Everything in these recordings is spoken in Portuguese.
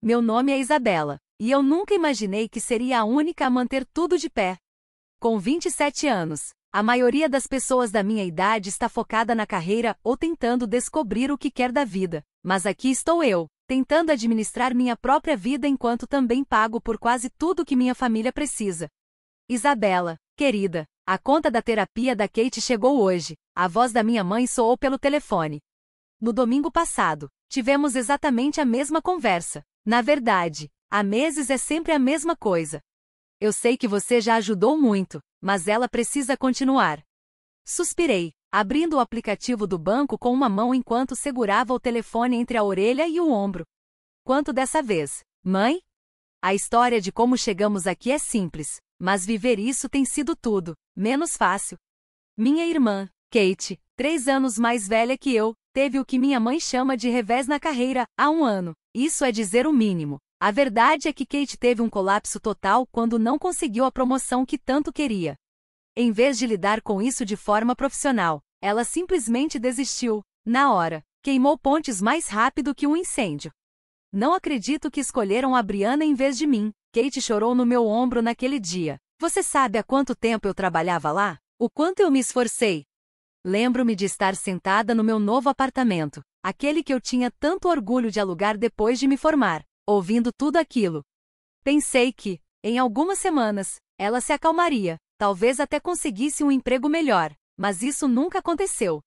Meu nome é Isabela, e eu nunca imaginei que seria a única a manter tudo de pé. Com 27 anos, a maioria das pessoas da minha idade está focada na carreira ou tentando descobrir o que quer da vida, mas aqui estou eu, tentando administrar minha própria vida enquanto também pago por quase tudo que minha família precisa. Isabela, querida, a conta da terapia da Kate chegou hoje. A voz da minha mãe soou pelo telefone. No domingo passado, tivemos exatamente a mesma conversa. Na verdade, há meses é sempre a mesma coisa. Eu sei que você já ajudou muito, mas ela precisa continuar. Suspirei, abrindo o aplicativo do banco com uma mão enquanto segurava o telefone entre a orelha e o ombro. Quanto dessa vez, mãe? A história de como chegamos aqui é simples, mas viver isso tem sido tudo, menos fácil. Minha irmã, Kate, 3 anos mais velha que eu, teve o que minha mãe chama de revés na carreira, há 1 ano. Isso é dizer o mínimo. A verdade é que Kate teve um colapso total quando não conseguiu a promoção que tanto queria. Em vez de lidar com isso de forma profissional, ela simplesmente desistiu. Na hora, queimou pontes mais rápido que um incêndio. Não acredito que escolheram a Brianna em vez de mim. Kate chorou no meu ombro naquele dia. Você sabe há quanto tempo eu trabalhava lá? O quanto eu me esforcei? Lembro-me de estar sentada no meu novo apartamento, aquele que eu tinha tanto orgulho de alugar depois de me formar, ouvindo tudo aquilo. Pensei que, em algumas semanas, ela se acalmaria, talvez até conseguisse um emprego melhor, mas isso nunca aconteceu.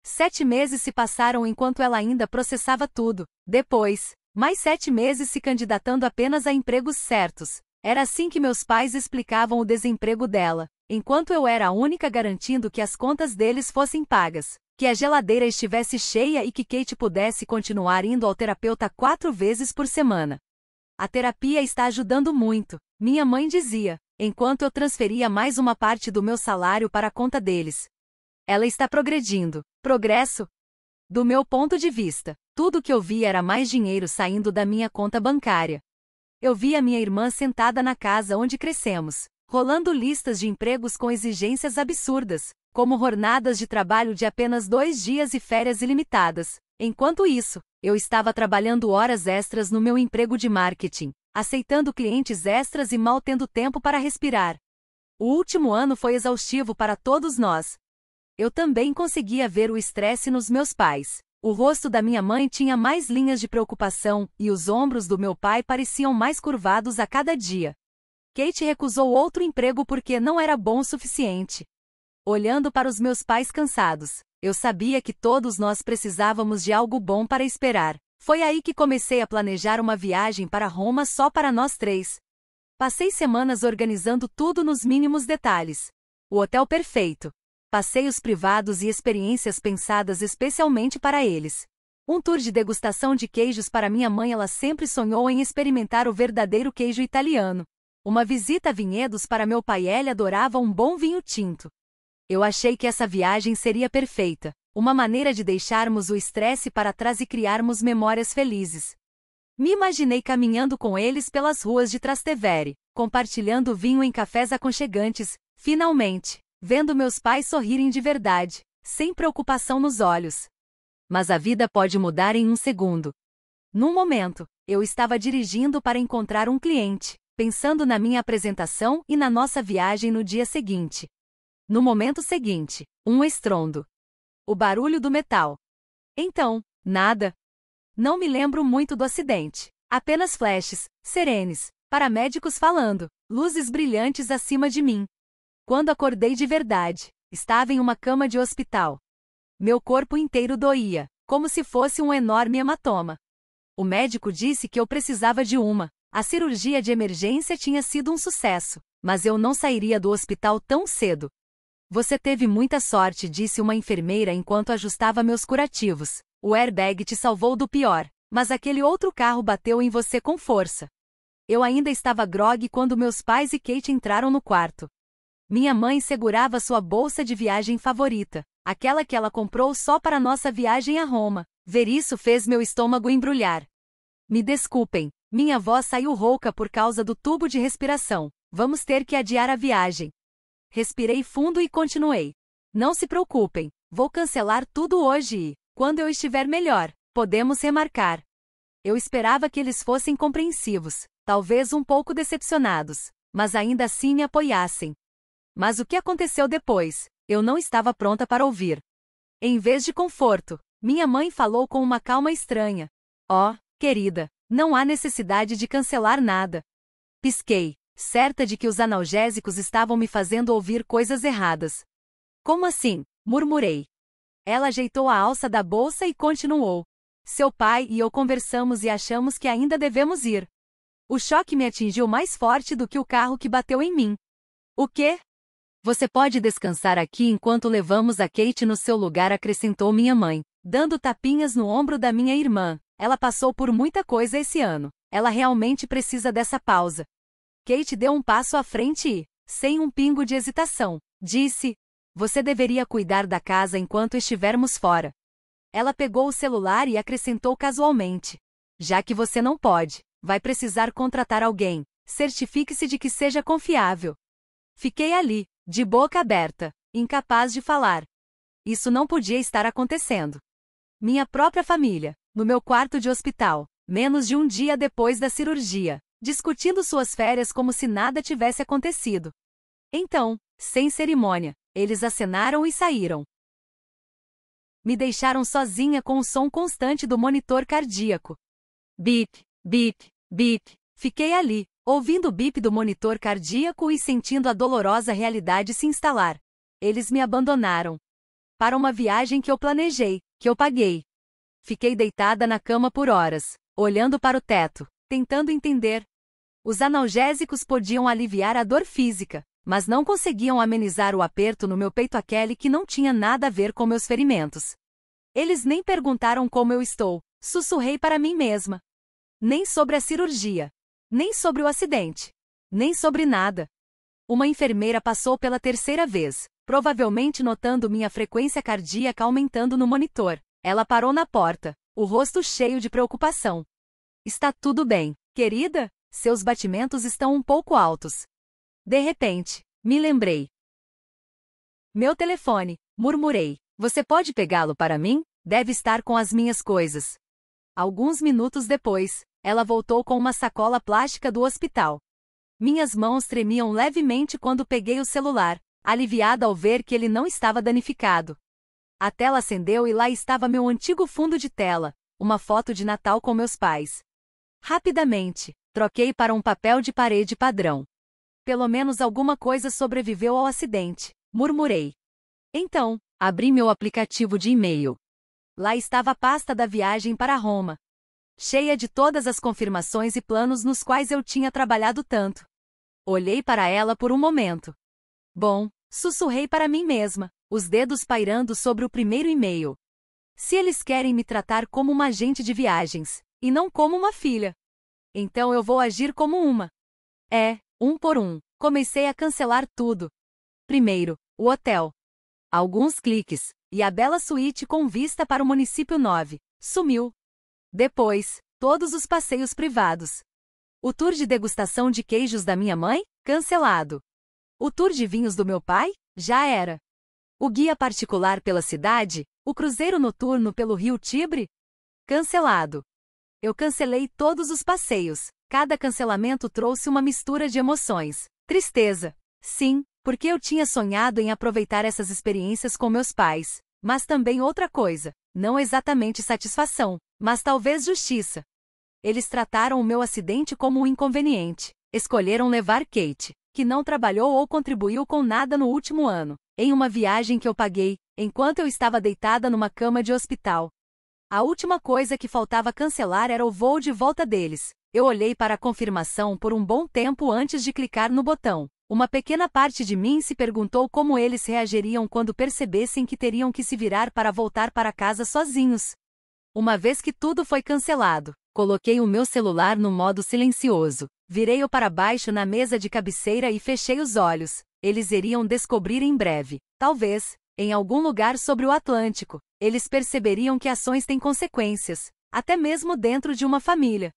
7 meses se passaram enquanto ela ainda processava tudo. Depois, mais 7 meses se candidatando apenas a empregos certos. Era assim que meus pais explicavam o desemprego dela, enquanto eu era a única garantindo que as contas deles fossem pagas, que a geladeira estivesse cheia e que Kate pudesse continuar indo ao terapeuta 4 vezes por semana. A terapia está ajudando muito, minha mãe dizia, enquanto eu transferia mais uma parte do meu salário para a conta deles. Ela está progredindo. Progresso? Do meu ponto de vista, tudo que eu via era mais dinheiro saindo da minha conta bancária. Eu via minha irmã sentada na casa onde crescemos, rolando listas de empregos com exigências absurdas, como jornadas de trabalho de apenas 2 dias e férias ilimitadas. Enquanto isso, eu estava trabalhando horas extras no meu emprego de marketing, aceitando clientes extras e mal tendo tempo para respirar. O último ano foi exaustivo para todos nós. Eu também conseguia ver o estresse nos meus pais. O rosto da minha mãe tinha mais linhas de preocupação, e os ombros do meu pai pareciam mais curvados a cada dia. Kate recusou outro emprego porque não era bom o suficiente. Olhando para os meus pais cansados, eu sabia que todos nós precisávamos de algo bom para esperar. Foi aí que comecei a planejar uma viagem para Roma só para nós 3. Passei semanas organizando tudo nos mínimos detalhes. O hotel perfeito, passeios privados e experiências pensadas especialmente para eles. Um tour de degustação de queijos para minha mãe, ela sempre sonhou em experimentar o verdadeiro queijo italiano. Uma visita a vinhedos para meu pai, ele adorava um bom vinho tinto. Eu achei que essa viagem seria perfeita, uma maneira de deixarmos o estresse para trás e criarmos memórias felizes. Me imaginei caminhando com eles pelas ruas de Trastevere, compartilhando vinho em cafés aconchegantes, finalmente, vendo meus pais sorrirem de verdade, sem preocupação nos olhos. Mas a vida pode mudar em um segundo. Num momento, eu estava dirigindo para encontrar um cliente, pensando na minha apresentação e na nossa viagem no dia seguinte. No momento seguinte, um estrondo. O barulho do metal. Então, nada. Não me lembro muito do acidente. Apenas flashes, sirenes, paramédicos falando, luzes brilhantes acima de mim. Quando acordei de verdade, estava em uma cama de hospital. Meu corpo inteiro doía, como se fosse um enorme hematoma. O médico disse que eu precisava de uma. A cirurgia de emergência tinha sido um sucesso, mas eu não sairia do hospital tão cedo. Você teve muita sorte, disse uma enfermeira enquanto ajustava meus curativos. O airbag te salvou do pior, mas aquele outro carro bateu em você com força. Eu ainda estava grogue quando meus pais e Kate entraram no quarto. Minha mãe segurava sua bolsa de viagem favorita, aquela que ela comprou só para nossa viagem a Roma. Ver isso fez meu estômago embrulhar. Me desculpem, minha voz saiu rouca por causa do tubo de respiração. Vamos ter que adiar a viagem. Respirei fundo e continuei. Não se preocupem, vou cancelar tudo hoje e, quando eu estiver melhor, podemos remarcar. Eu esperava que eles fossem compreensivos, talvez um pouco decepcionados, mas ainda assim me apoiassem. Mas o que aconteceu depois, eu não estava pronta para ouvir. Em vez de conforto, minha mãe falou com uma calma estranha. Oh, querida, não há necessidade de cancelar nada. Pisquei, certa de que os analgésicos estavam me fazendo ouvir coisas erradas. Como assim? Murmurei. Ela ajeitou a alça da bolsa e continuou. Seu pai e eu conversamos e achamos que ainda devemos ir. O choque me atingiu mais forte do que o carro que bateu em mim. O quê? Você pode descansar aqui enquanto levamos a Kate no seu lugar, acrescentou minha mãe, dando tapinhas no ombro da minha irmã. Ela passou por muita coisa esse ano. Ela realmente precisa dessa pausa. Kate deu um passo à frente e, sem um pingo de hesitação, disse: Você deveria cuidar da casa enquanto estivermos fora. Ela pegou o celular e acrescentou casualmente: Já que você não pode, vai precisar contratar alguém. Certifique-se de que seja confiável. Fiquei ali, de boca aberta, incapaz de falar. Isso não podia estar acontecendo. Minha própria família, no meu quarto de hospital, menos de um dia depois da cirurgia, discutindo suas férias como se nada tivesse acontecido. Então, sem cerimônia, eles acenaram e saíram. Me deixaram sozinha com o som constante do monitor cardíaco. Bip, bip, bip. Fiquei ali, ouvindo o bip do monitor cardíaco e sentindo a dolorosa realidade se instalar. Eles me abandonaram. Para uma viagem que eu planejei, que eu paguei. Fiquei deitada na cama por horas, olhando para o teto, tentando entender. Os analgésicos podiam aliviar a dor física, mas não conseguiam amenizar o aperto no meu peito, aquele que não tinha nada a ver com meus ferimentos. Eles nem perguntaram como eu estou, sussurrei para mim mesma. Nem sobre a cirurgia. Nem sobre o acidente. Nem sobre nada. Uma enfermeira passou pela terceira vez, provavelmente notando minha frequência cardíaca aumentando no monitor. Ela parou na porta, o rosto cheio de preocupação. Está tudo bem, querida? Seus batimentos estão um pouco altos. De repente, me lembrei. Meu telefone, murmurei. Você pode pegá-lo para mim? Deve estar com as minhas coisas. Alguns minutos depois, ela voltou com uma sacola plástica do hospital. Minhas mãos tremiam levemente quando peguei o celular, aliviada ao ver que ele não estava danificado. A tela acendeu e lá estava meu antigo fundo de tela, uma foto de Natal com meus pais. Rapidamente, troquei para um papel de parede padrão. Pelo menos alguma coisa sobreviveu ao acidente, murmurei. Então, abri meu aplicativo de e-mail. Lá estava a pasta da viagem para Roma, cheia de todas as confirmações e planos nos quais eu tinha trabalhado tanto. Olhei para ela por um momento. Bom, sussurrei para mim mesma, os dedos pairando sobre o primeiro e-mail. Se eles querem me tratar como uma agente de viagens, e não como uma filha, então eu vou agir como uma. Um por um, comecei a cancelar tudo. Primeiro, o hotel. Alguns cliques, e a bela suíte com vista para o município 9 sumiu. Depois, todos os passeios privados. O tour de degustação de queijos da minha mãe? Cancelado. O tour de vinhos do meu pai? Já era. O guia particular pela cidade? O cruzeiro noturno pelo rio Tibre? Cancelado. Eu cancelei todos os passeios. Cada cancelamento trouxe uma mistura de emoções. Tristeza. Sim, porque eu tinha sonhado em aproveitar essas experiências com meus pais. Mas também outra coisa. Não exatamente satisfação, mas talvez justiça. Eles trataram o meu acidente como um inconveniente. Escolheram levar Kate, que não trabalhou ou contribuiu com nada no último ano, em uma viagem que eu paguei, enquanto eu estava deitada numa cama de hospital. A última coisa que faltava cancelar era o voo de volta deles. Eu olhei para a confirmação por um bom tempo antes de clicar no botão. Uma pequena parte de mim se perguntou como eles reagiriam quando percebessem que teriam que se virar para voltar para casa sozinhos. Uma vez que tudo foi cancelado, coloquei o meu celular no modo silencioso, virei-o para baixo na mesa de cabeceira e fechei os olhos. Eles iriam descobrir em breve, talvez, em algum lugar sobre o Atlântico, eles perceberiam que ações têm consequências, até mesmo dentro de uma família.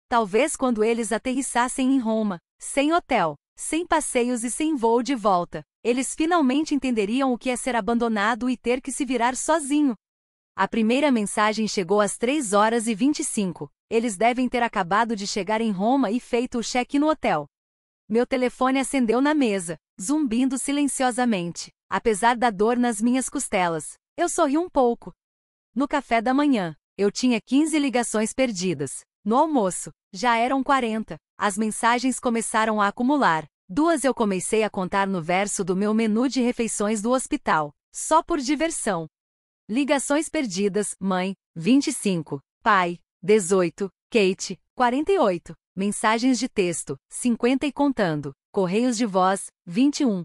Talvez quando eles aterrissassem em Roma, sem hotel, sem passeios e sem voo de volta, eles finalmente entenderiam o que é ser abandonado e ter que se virar sozinho. A primeira mensagem chegou às 3h25. Eles devem ter acabado de chegar em Roma e feito o check-in no hotel. Meu telefone acendeu na mesa, zumbindo silenciosamente. Apesar da dor nas minhas costelas, eu sorri um pouco. No café da manhã, eu tinha 15 ligações perdidas. No almoço, já eram 40. As mensagens começaram a acumular. 2 eu comecei a contar no verso do meu menu de refeições do hospital, só por diversão. Ligações perdidas, mãe, 25. Pai, 18. Kate, 48. Mensagens de texto, 50 e contando. Correios de voz, 21.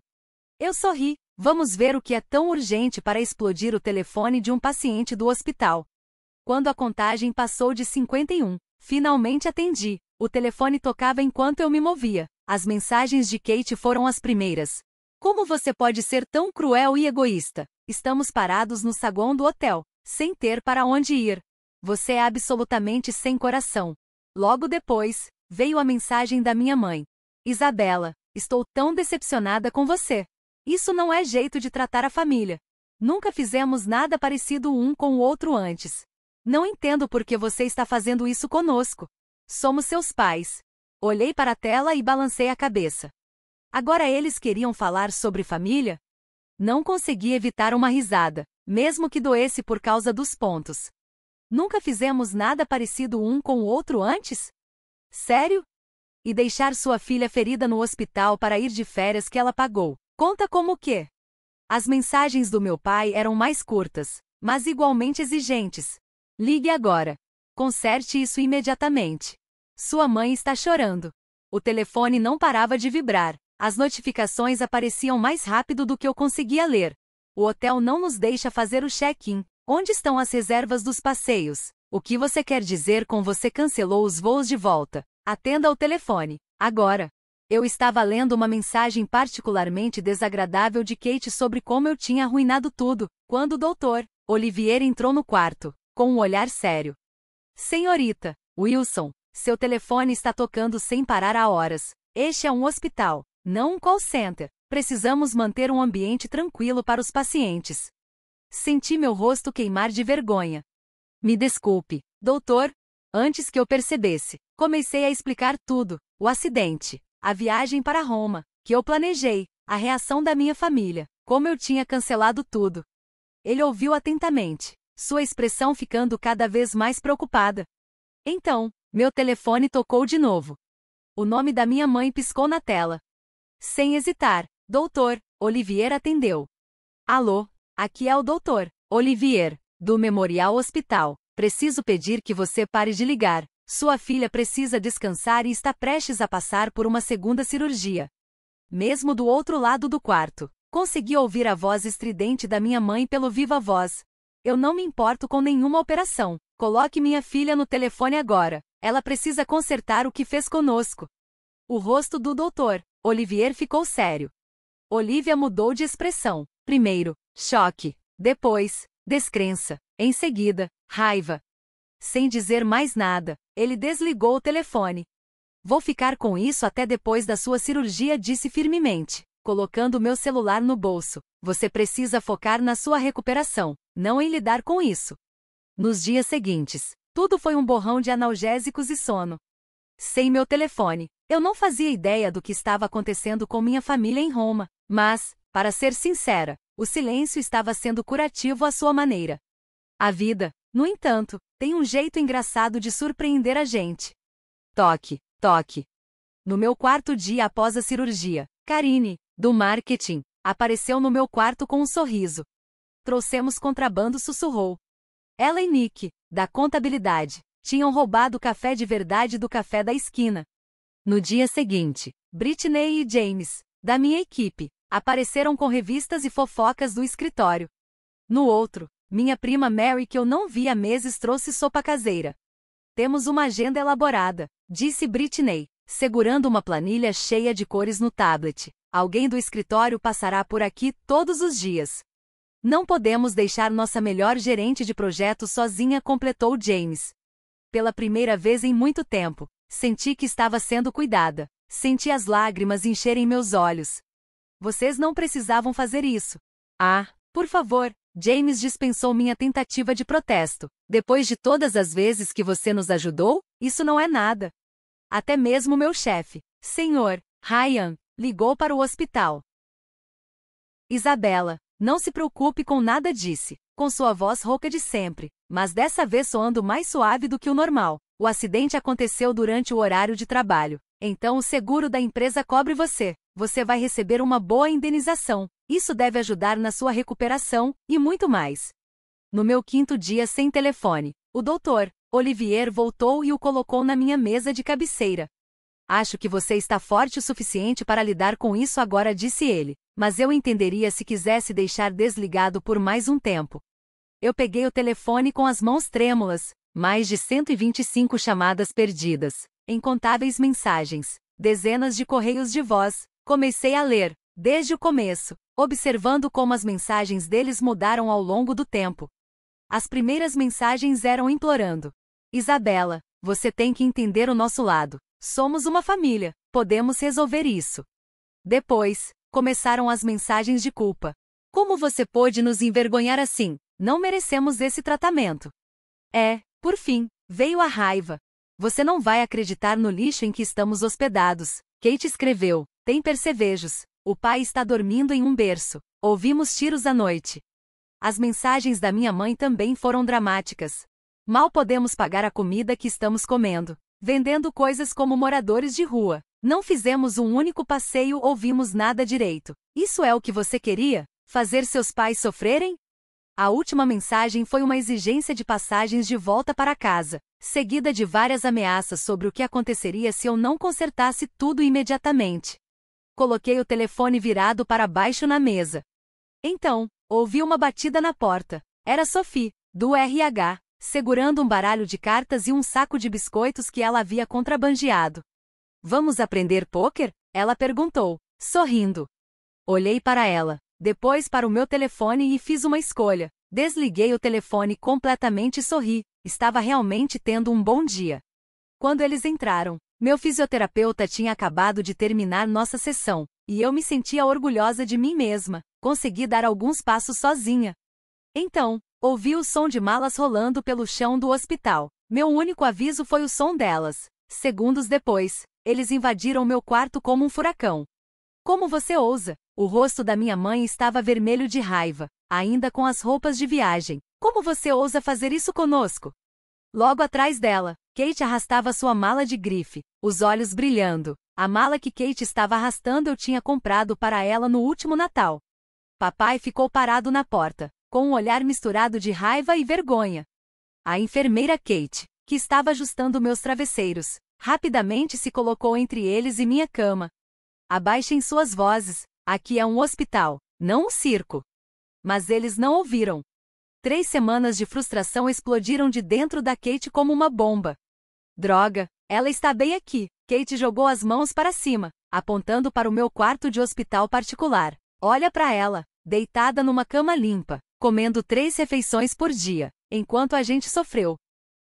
Eu sorri. Vamos ver o que é tão urgente para explodir o telefone de um paciente do hospital. Quando a contagem passou de 51, finalmente atendi. O telefone tocava enquanto eu me movia. As mensagens de Kate foram as primeiras. Como você pode ser tão cruel e egoísta? Estamos parados no saguão do hotel, sem ter para onde ir. Você é absolutamente sem coração. Logo depois, veio a mensagem da minha mãe. Isabela, estou tão decepcionada com você. Isso não é jeito de tratar a família. Nunca fizemos nada parecido um com o outro antes. Não entendo por que você está fazendo isso conosco. Somos seus pais. Olhei para a tela e balancei a cabeça. Agora eles queriam falar sobre família? Não consegui evitar uma risada, mesmo que doesse por causa dos pontos. Nunca fizemos nada parecido um com o outro antes? Sério? E deixar sua filha ferida no hospital para ir de férias que ela pagou. Conta como o quê? As mensagens do meu pai eram mais curtas, mas igualmente exigentes. Ligue agora. Conserte isso imediatamente. Sua mãe está chorando. O telefone não parava de vibrar. As notificações apareciam mais rápido do que eu conseguia ler. O hotel não nos deixa fazer o check-in. Onde estão as reservas dos passeios? O que você quer dizer com você cancelou os voos de volta? Atenda ao telefone. Agora. Eu estava lendo uma mensagem particularmente desagradável de Kate sobre como eu tinha arruinado tudo, quando o Dr. Olivier entrou no quarto, com um olhar sério. Senhorita Wilson, seu telefone está tocando sem parar há horas. Este é um hospital, não um call center. Precisamos manter um ambiente tranquilo para os pacientes. Senti meu rosto queimar de vergonha. Me desculpe, doutor. Antes que eu percebesse, comecei a explicar tudo: o acidente, a viagem para Roma, que eu planejei, a reação da minha família, como eu tinha cancelado tudo. Ele ouviu atentamente, sua expressão ficando cada vez mais preocupada. Então, meu telefone tocou de novo. O nome da minha mãe piscou na tela. Sem hesitar, Dr. Olivier atendeu. Alô, aqui é o Dr. Olivier, do Memorial Hospital. Preciso pedir que você pare de ligar. Sua filha precisa descansar e está prestes a passar por uma segunda cirurgia. Mesmo do outro lado do quarto, consegui ouvir a voz estridente da minha mãe pelo viva-voz. Eu não me importo com nenhuma operação. Coloque minha filha no telefone agora. Ela precisa consertar o que fez conosco. O rosto do Dr. Olivier ficou sério. Olivia mudou de expressão. Primeiro, choque. Depois, descrença. Em seguida, raiva. Sem dizer mais nada, ele desligou o telefone. Vou ficar com isso até depois da sua cirurgia, disse firmemente, colocando meu celular no bolso. Você precisa focar na sua recuperação, não em lidar com isso. Nos dias seguintes, tudo foi um borrão de analgésicos e sono. Sem meu telefone, eu não fazia ideia do que estava acontecendo com minha família em Roma, mas, para ser sincera, o silêncio estava sendo curativo à sua maneira. A vida, no entanto, tem um jeito engraçado de surpreender a gente. Toque, toque. No meu quarto dia após a cirurgia, Karine, do marketing, apareceu no meu quarto com um sorriso. Trouxemos contrabando, sussurrou. Ela e Nick, da contabilidade, tinham roubado o café de verdade do café da esquina. No dia seguinte, Britney e James, da minha equipe, apareceram com revistas e fofocas do escritório. No outro, minha prima Mary, que eu não vi há meses, trouxe sopa caseira. Temos uma agenda elaborada, disse Britney, segurando uma planilha cheia de cores no tablet. Alguém do escritório passará por aqui todos os dias. Não podemos deixar nossa melhor gerente de projetos sozinha, completou James. Pela primeira vez em muito tempo, senti que estava sendo cuidada. Senti as lágrimas encherem meus olhos. Vocês não precisavam fazer isso. Ah, por favor, James dispensou minha tentativa de protesto. Depois de todas as vezes que você nos ajudou, isso não é nada. Até mesmo meu chefe, Sr. Ryan, ligou para o hospital. Isabela, não se preocupe com nada, disse, com sua voz rouca de sempre, mas dessa vez soando mais suave do que o normal. O acidente aconteceu durante o horário de trabalho. Então o seguro da empresa cobre você. Você vai receber uma boa indenização. Isso deve ajudar na sua recuperação, e muito mais. No meu 5º dia sem telefone, o Dr. Olivier voltou e o colocou na minha mesa de cabeceira. Acho que você está forte o suficiente para lidar com isso agora, disse ele, mas eu entenderia se quisesse deixar desligado por mais um tempo. Eu peguei o telefone com as mãos trêmulas, mais de 125 chamadas perdidas, incontáveis mensagens, dezenas de correios de voz. Comecei a ler, desde o começo, observando como as mensagens deles mudaram ao longo do tempo. As primeiras mensagens eram implorando: Isabela, você tem que entender o nosso lado. Somos uma família, podemos resolver isso. Depois, começaram as mensagens de culpa. Como você pôde nos envergonhar assim? Não merecemos esse tratamento. Por fim, veio a raiva. Você não vai acreditar no lixo em que estamos hospedados. Kate escreveu. Tem percevejos. O pai está dormindo em um berço. Ouvimos tiros à noite. As mensagens da minha mãe também foram dramáticas. Mal podemos pagar a comida que estamos comendo. Vendendo coisas como moradores de rua. Não fizemos um único passeio ou vimos nada direito. Isso é o que você queria? Fazer seus pais sofrerem? A última mensagem foi uma exigência de passagens de volta para casa, seguida de várias ameaças sobre o que aconteceria se eu não consertasse tudo imediatamente. Coloquei o telefone virado para baixo na mesa. Então, ouvi uma batida na porta. Era Sophie, do RH, segurando um baralho de cartas e um saco de biscoitos que ela havia contrabandeado. Vamos aprender pôquer? Ela perguntou, sorrindo. Olhei para ela, depois para o meu telefone e fiz uma escolha. Desliguei o telefone completamente e sorri. Estava realmente tendo um bom dia. Quando eles entraram, meu fisioterapeuta tinha acabado de terminar nossa sessão, e eu me sentia orgulhosa de mim mesma. Consegui dar alguns passos sozinha. Então, ouvi o som de malas rolando pelo chão do hospital. Meu único aviso foi o som delas. Segundos depois, eles invadiram meu quarto como um furacão. Como você ousa? O rosto da minha mãe estava vermelho de raiva, ainda com as roupas de viagem. Como você ousa fazer isso conosco? Logo atrás dela, Kate arrastava sua mala de grife, os olhos brilhando. A mala que Kate estava arrastando eu tinha comprado para ela no último Natal. Papai ficou parado na porta, com um olhar misturado de raiva e vergonha. A enfermeira Kate, que estava ajustando meus travesseiros, rapidamente se colocou entre eles e minha cama. Abaixem suas vozes, aqui é um hospital, não um circo. Mas eles não ouviram. 3 semanas de frustração explodiram de dentro da Kate como uma bomba. Droga, ela está bem aqui. Kate jogou as mãos para cima, apontando para o meu quarto de hospital particular. Olha para ela, deitada numa cama limpa, comendo 3 refeições por dia, enquanto a gente sofreu.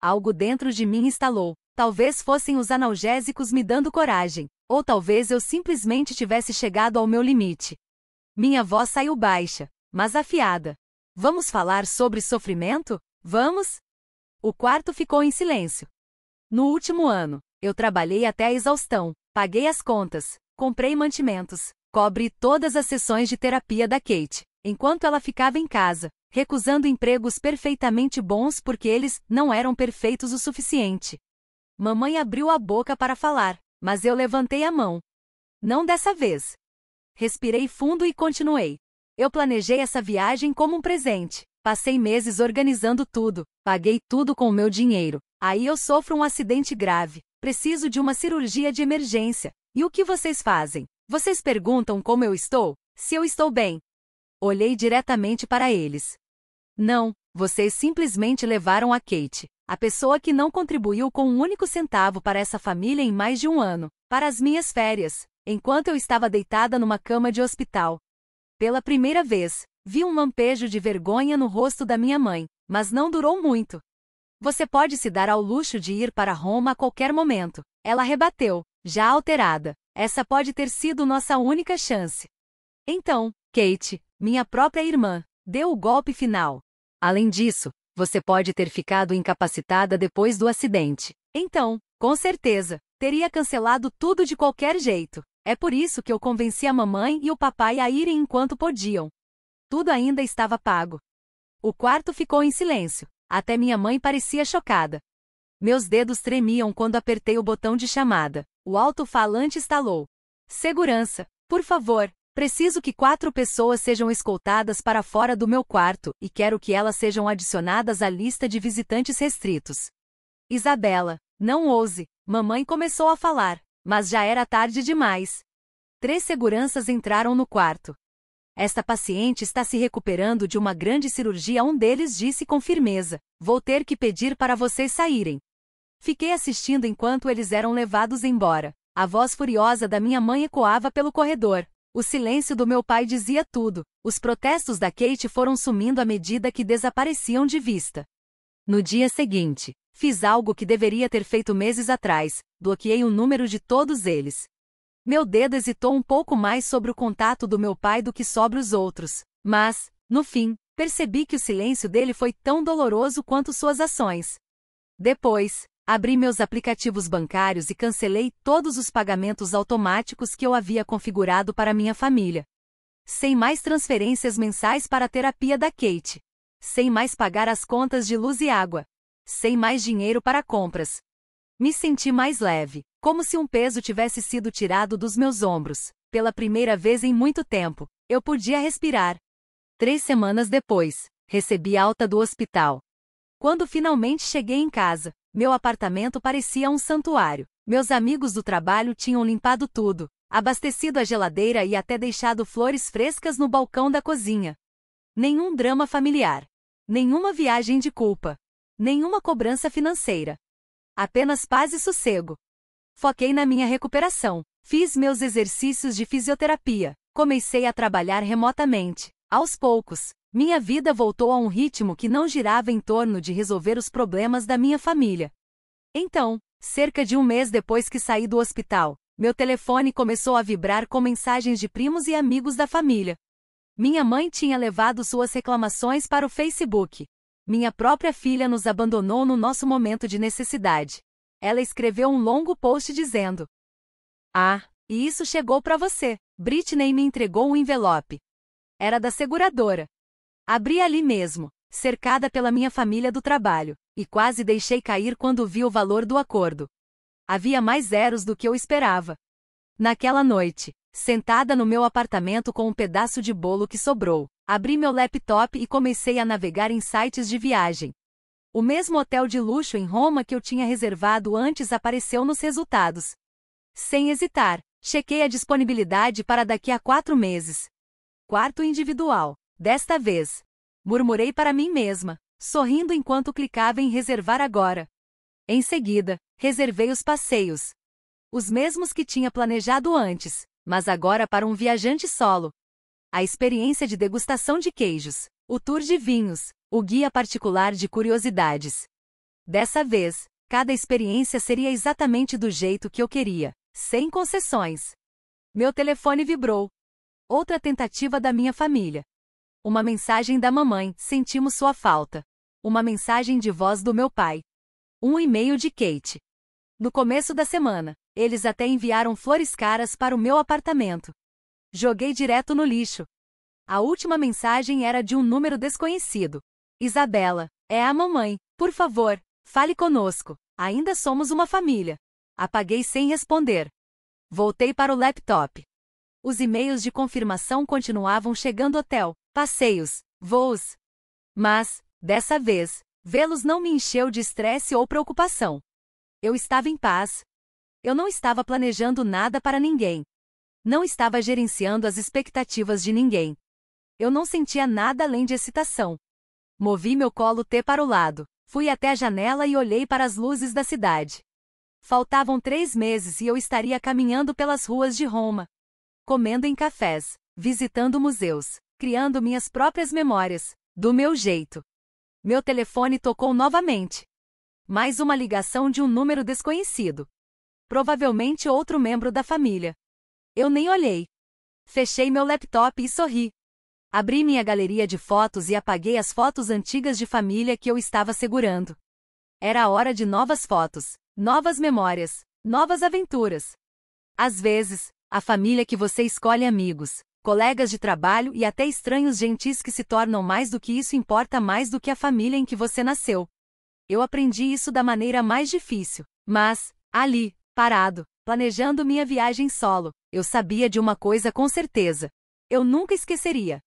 Algo dentro de mim estalou. Talvez fossem os analgésicos me dando coragem, ou talvez eu simplesmente tivesse chegado ao meu limite. Minha voz saiu baixa, mas afiada. Vamos falar sobre sofrimento? Vamos? O quarto ficou em silêncio. No último ano, eu trabalhei até a exaustão, paguei as contas, comprei mantimentos, cobri todas as sessões de terapia da Kate, enquanto ela ficava em casa, recusando empregos perfeitamente bons porque eles não eram perfeitos o suficiente. Mamãe abriu a boca para falar, mas eu levantei a mão. Não dessa vez. Respirei fundo e continuei. Eu planejei essa viagem como um presente. Passei meses organizando tudo, paguei tudo com o meu dinheiro. Aí eu sofro um acidente grave, preciso de uma cirurgia de emergência. E o que vocês fazem? Vocês perguntam como eu estou? Se eu estou bem. Olhei diretamente para eles. Não, vocês simplesmente levaram a Kate, a pessoa que não contribuiu com um único centavo para essa família em mais de um ano, para as minhas férias, enquanto eu estava deitada numa cama de hospital. Pela primeira vez, vi um lampejo de vergonha no rosto da minha mãe, mas não durou muito. Você pode se dar ao luxo de ir para Roma a qualquer momento, ela rebateu, já alterada. Essa pode ter sido nossa única chance. Então, Kate, minha própria irmã, deu o golpe final. Além disso, você pode ter ficado incapacitada depois do acidente. Então, com certeza, teria cancelado tudo de qualquer jeito. É por isso que eu convenci a mamãe e o papai a irem enquanto podiam. Tudo ainda estava pago. O quarto ficou em silêncio. Até minha mãe parecia chocada. Meus dedos tremiam quando apertei o botão de chamada. O alto-falante estalou. Segurança, por favor. Preciso que 4 pessoas sejam escoltadas para fora do meu quarto e quero que elas sejam adicionadas à lista de visitantes restritos. Isabela, não ouse. Mamãe começou a falar, mas já era tarde demais. 3 seguranças entraram no quarto. Esta paciente está se recuperando de uma grande cirurgia. Um deles disse com firmeza: vou ter que pedir para vocês saírem. Fiquei assistindo enquanto eles eram levados embora. A voz furiosa da minha mãe ecoava pelo corredor. O silêncio do meu pai dizia tudo. Os protestos da Kate foram sumindo à medida que desapareciam de vista. No dia seguinte, fiz algo que deveria ter feito meses atrás: bloqueei o número de todos eles. Meu dedo hesitou um pouco mais sobre o contato do meu pai do que sobre os outros, mas, no fim, percebi que o silêncio dele foi tão doloroso quanto suas ações. Depois, abri meus aplicativos bancários e cancelei todos os pagamentos automáticos que eu havia configurado para minha família. Sem mais transferências mensais para a terapia da Kate. Sem mais pagar as contas de luz e água. Sem mais dinheiro para compras. Me senti mais leve, como se um peso tivesse sido tirado dos meus ombros. Pela primeira vez em muito tempo, eu podia respirar. 3 semanas depois, recebi alta do hospital. Quando finalmente cheguei em casa, meu apartamento parecia um santuário. Meus amigos do trabalho tinham limpado tudo, abastecido a geladeira e até deixado flores frescas no balcão da cozinha. Nenhum drama familiar. Nenhuma viagem de culpa. Nenhuma cobrança financeira. Apenas paz e sossego. Foquei na minha recuperação. Fiz meus exercícios de fisioterapia. Comecei a trabalhar remotamente. Aos poucos, minha vida voltou a um ritmo que não girava em torno de resolver os problemas da minha família. Então, cerca de um mês depois que saí do hospital, meu telefone começou a vibrar com mensagens de primos e amigos da família. Minha mãe tinha levado suas reclamações para o Facebook. Minha própria filha nos abandonou no nosso momento de necessidade. Ela escreveu um longo post dizendo: "Ah, e isso chegou para você." Britney me entregou um envelope. Era da seguradora. Abri ali mesmo, cercada pela minha família do trabalho, e quase deixei cair quando vi o valor do acordo. Havia mais zeros do que eu esperava. Naquela noite, sentada no meu apartamento com um pedaço de bolo que sobrou, abri meu laptop e comecei a navegar em sites de viagem. O mesmo hotel de luxo em Roma que eu tinha reservado antes apareceu nos resultados. Sem hesitar, chequei a disponibilidade para daqui a 4 meses. Quarto individual, desta vez. Murmurei para mim mesma, sorrindo enquanto clicava em reservar agora. Em seguida, reservei os passeios. Os mesmos que tinha planejado antes, mas agora para um viajante solo. A experiência de degustação de queijos, o tour de vinhos, o guia particular de curiosidades. Dessa vez, cada experiência seria exatamente do jeito que eu queria, sem concessões. Meu telefone vibrou. Outra tentativa da minha família. Uma mensagem da mamãe: sentimos sua falta. Uma mensagem de voz do meu pai. Um e-mail de Kate. No começo da semana, eles até enviaram flores caras para o meu apartamento. Joguei direto no lixo. A última mensagem era de um número desconhecido. Isabela, é a mamãe. Por favor, fale conosco. Ainda somos uma família. Apaguei sem responder. Voltei para o laptop. Os e-mails de confirmação continuavam chegando: hotel, passeios, voos. Mas, dessa vez, vê-los não me encheu de estresse ou preocupação. Eu estava em paz. Eu não estava planejando nada para ninguém. Não estava gerenciando as expectativas de ninguém. Eu não sentia nada além de excitação. Movi meu colo T para o lado, fui até a janela e olhei para as luzes da cidade. Faltavam 3 meses e eu estaria caminhando pelas ruas de Roma. Comendo em cafés, visitando museus, criando minhas próprias memórias, do meu jeito. Meu telefone tocou novamente. Mais uma ligação de um número desconhecido. Provavelmente outro membro da família. Eu nem olhei. Fechei meu laptop e sorri. Abri minha galeria de fotos e apaguei as fotos antigas de família que eu estava segurando. Era a hora de novas fotos, novas memórias, novas aventuras. Às vezes, a família que você escolhe, amigos, colegas de trabalho e até estranhos gentis que se tornam mais do que isso, importa mais do que a família em que você nasceu. Eu aprendi isso da maneira mais difícil, mas, ali, parado, planejando minha viagem solo, eu sabia de uma coisa com certeza. Eu nunca esqueceria.